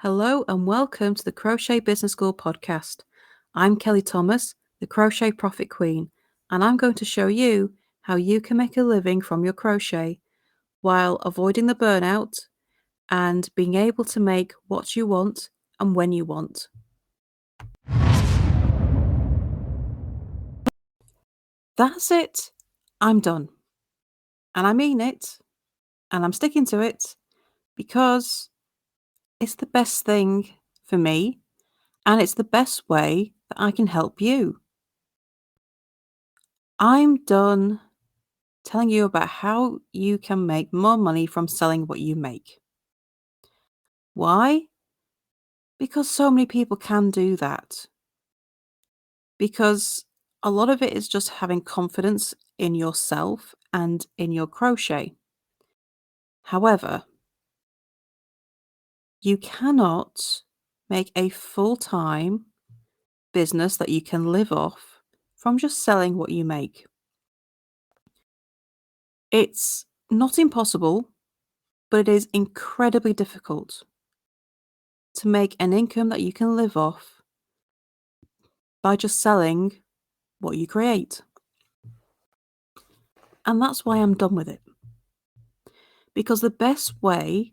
Hello and welcome to the Crochet Business School podcast. I'm Kelly Thomas, the Crochet Profit Queen, and I'm going to show you how you can make a living from your crochet while avoiding the burnout and being able to make what you want and when you want. That's it. I'm done. And I mean it. And I'm sticking to it because it's the best thing for me and it's the best way that I can help you. I'm done telling you about how you can make more money from selling what you make. Why? Because so many people can do that. Because a lot of it is just having confidence in yourself and in your crochet. However, you cannot make a full-time business that you can live off from just selling what you make. It's not impossible, but it is incredibly difficult to make an income that you can live off by just selling what you create. And that's why I'm done with it. Because the best way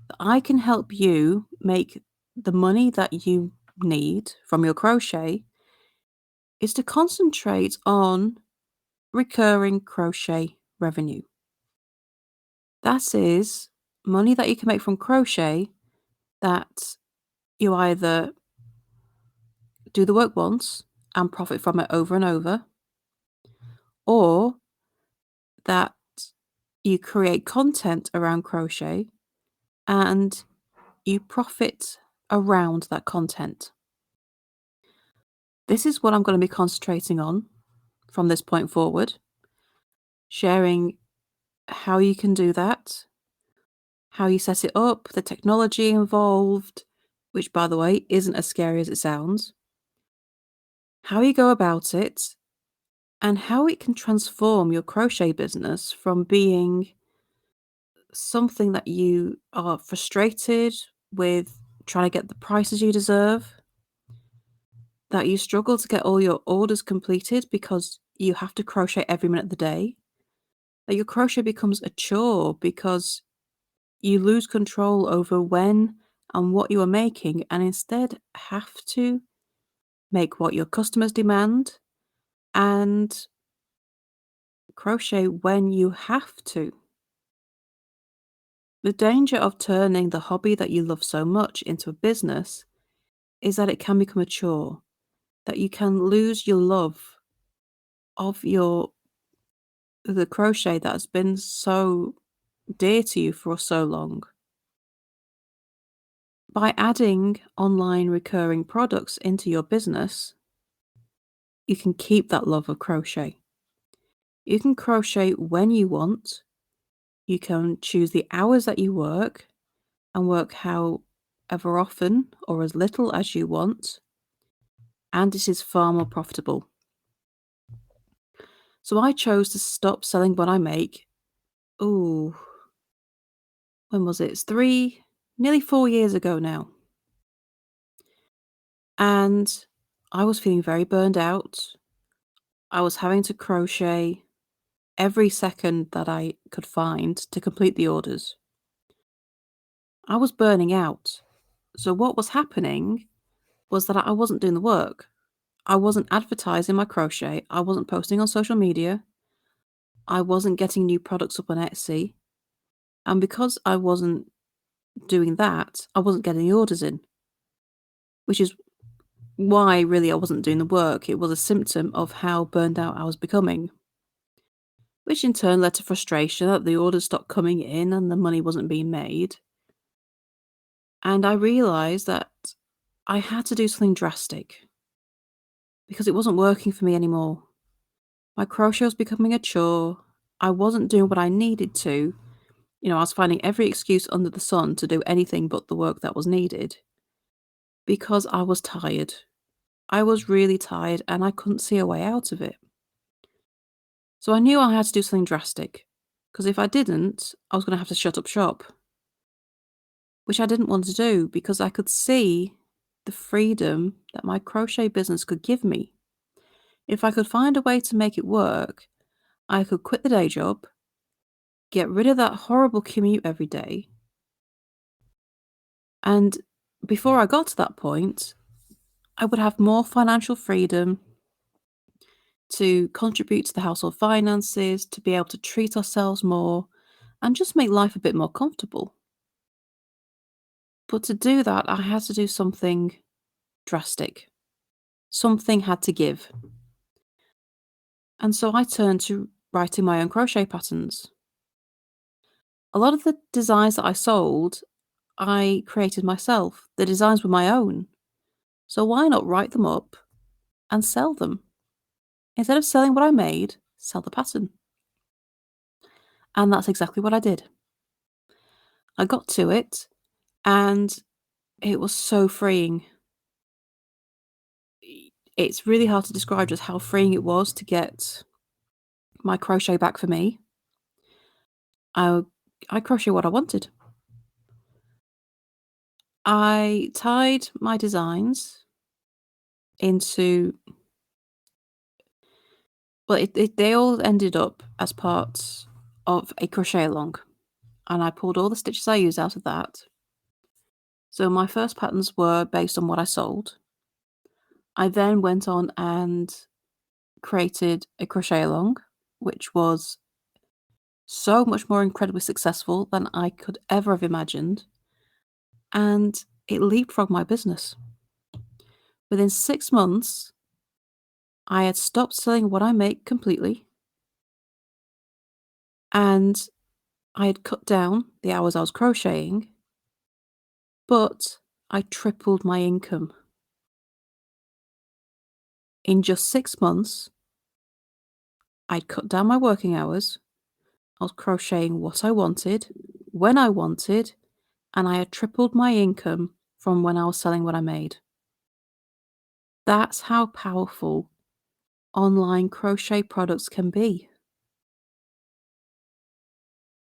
that I can help you make the money that you need from your crochet is to concentrate on recurring crochet revenue. That is money that you can make from crochet that you either do the work once and profit from it over and over, or that you create content around crochet and you profit around that content. This is what I'm going to be concentrating on from this point forward, sharing how you can do that, how you set it up, the technology involved, which, by the way, isn't as scary as it sounds, how you go about it, and how it can transform your crochet business from being something that you are frustrated with trying to get the prices you deserve, that you struggle to get all your orders completed because you have to crochet every minute of the day, that your crochet becomes a chore because you lose control over when and what you are making and instead have to make what your customers demand and crochet when you have to. The danger of turning the hobby that you love so much into a business is that it can become a chore, that you can lose your love of the crochet that has been so dear to you for so long. By adding online recurring products into your business, you can keep that love of crochet. You can crochet when you want. You can choose the hours that you work and work however often or as little as you want. And it is far more profitable. So I chose to stop selling what I make. When was it? It's nearly 4 years ago now. And I was feeling very burned out. I was having to crochet every second that I could find to complete the orders. I was burning out. So what was happening was that I wasn't doing the work. I wasn't advertising my crochet. I wasn't posting on social media. I wasn't getting new products up on Etsy. And because I wasn't doing that, I wasn't getting the orders in, which is why really I wasn't doing the work. It was a symptom of how burned out I was becoming, which in turn led to frustration that the orders stopped coming in and the money wasn't being made. And I realized that I had to do something drastic because it wasn't working for me anymore. My crochet was becoming a chore. I wasn't doing what I needed to. I was finding every excuse under the sun to do anything but the work that was needed because I was tired. I was really tired and I couldn't see a way out of it. So I knew I had to do something drastic because if I didn't, I was going to have to shut up shop. which I didn't want to do because I could see the freedom that my crochet business could give me. If I could find a way to make it work, I could quit the day job, get rid of that horrible commute every day, and before I got to that point, I would have more financial freedom to contribute to the household finances, to be able to treat ourselves more, and just make life a bit more comfortable. But to do that, I had to do something drastic. Something had to give. And so I turned to writing my own crochet patterns. A lot of the designs that I sold, I created myself. The designs were my own. So why not write them up and sell them? Instead of selling what I made, sell the pattern. And that's exactly what I did. I got to it and it was so freeing. It's really hard to describe just how freeing it was to get my crochet back for me. I I crochet what I wanted. I tied my designs into well, they all ended up as parts of a crochet along, and I pulled all the stitches I used out of that. So my first patterns were based on what I sold. I then went on and created a crochet along, which was so much more incredibly successful than I could ever have imagined, and it leapfrogged my business. Within 6 months, I had stopped selling what I make completely, and I had cut down the hours I was crocheting, but I tripled my income. In just 6 months, I'd cut down my working hours, I was crocheting what I wanted, when I wanted, and I had tripled my income from when I was selling what I made. That's how powerful online crochet products can be.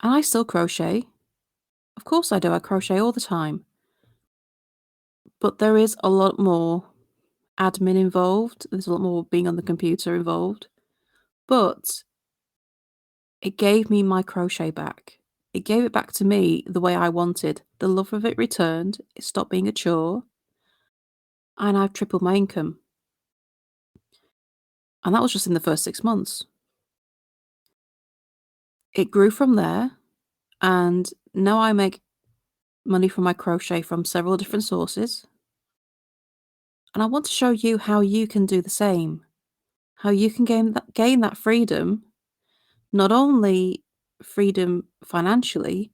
And I still crochet. Of course I do, I crochet all the time. But there is a lot more admin involved, there's a lot more being on the computer involved. But it gave me my crochet back. It gave it back to me the way I wanted. The love of it returned, it stopped being a chore, and I've tripled my income. And that was just in the first 6 months. It grew from there, and now I make money from my crochet from several different sources. And I want to show you how you can do the same, how you can gain that freedom, not only freedom financially,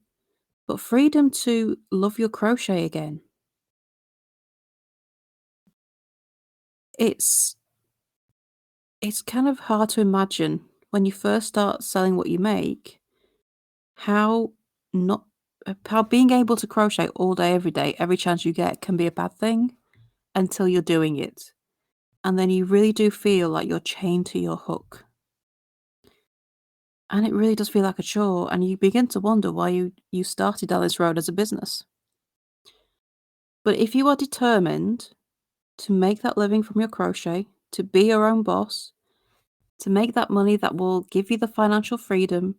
but freedom to love your crochet again. It's it's kind of hard to imagine when you first start selling what you make, how not how being able to crochet all day, every day, every chance you get can be a bad thing until you're doing it. And then you really do feel like you're chained to your hook. And it really does feel like a chore, and you begin to wonder why you started down this road as a business. But if you are determined to make that living from your crochet, to be your own boss, to make that money that will give you the financial freedom,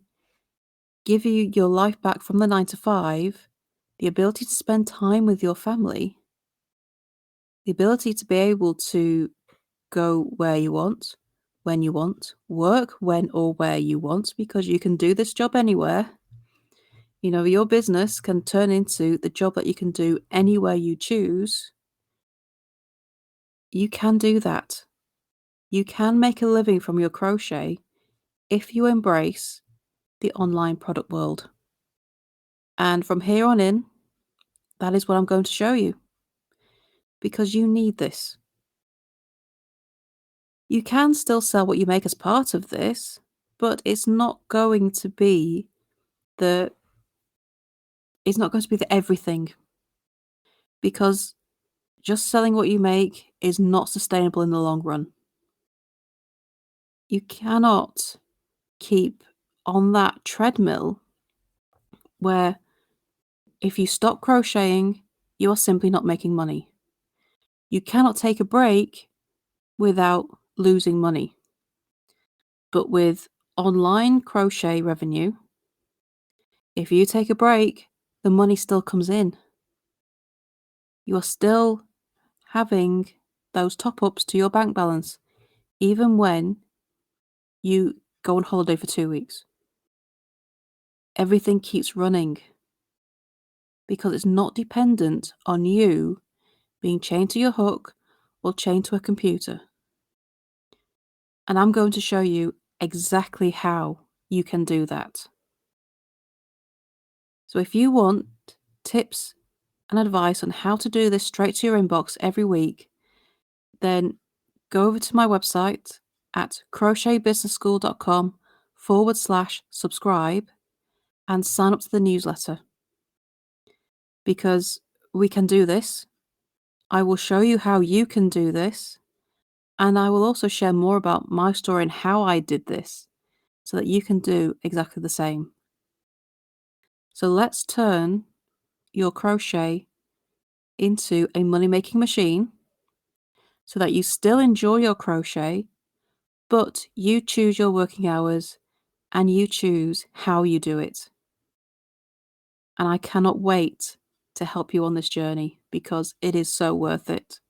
give you your life back from the 9 to 5, the ability to spend time with your family, the ability to be able to go where you want, when you want, work when or where you want, because you can do this job anywhere. You know, your business can turn into the job that you can do anywhere you choose. You can do that. You can make a living from your crochet if you embrace the online product world. And from here on in, that is what I'm going to show you because you need this. You can still sell what you make as part of this, but the it's not going to be the everything because just selling what you make is not sustainable in the long run. You cannot keep on that treadmill where If you stop crocheting, you are simply not making money. You cannot take a break without losing money. But with online crochet revenue, if you take a break, the money still comes in. You are still having those top ups to your bank balance, even when you go on holiday for 2 weeks. Everything keeps running because it's not dependent on you being chained to your hook or chained to a computer. And I'm going to show you exactly how you can do that. So if you want tips and advice on how to do this straight to your inbox every week, then go over to my website at crochetbusinessschool.com/subscribe and sign up to the newsletter. Because we can do this. I will show you how you can do this. And I will also share more about my story and how I did this so that you can do exactly the same. So let's turn your crochet into a money-making machine so that you still enjoy your crochet, but you choose your working hours and you choose how you do it. And I cannot wait to help you on this journey because it is so worth it.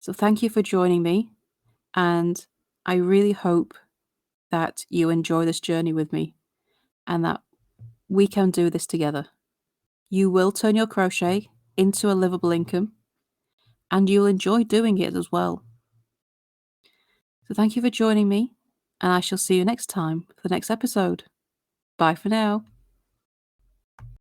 So thank you for joining me, and I really hope that you enjoy this journey with me and that we can do this together. You will turn your crochet into a livable income and you'll enjoy doing it as well. So thank you for joining me, and I shall see you next time for the next episode. Bye for now.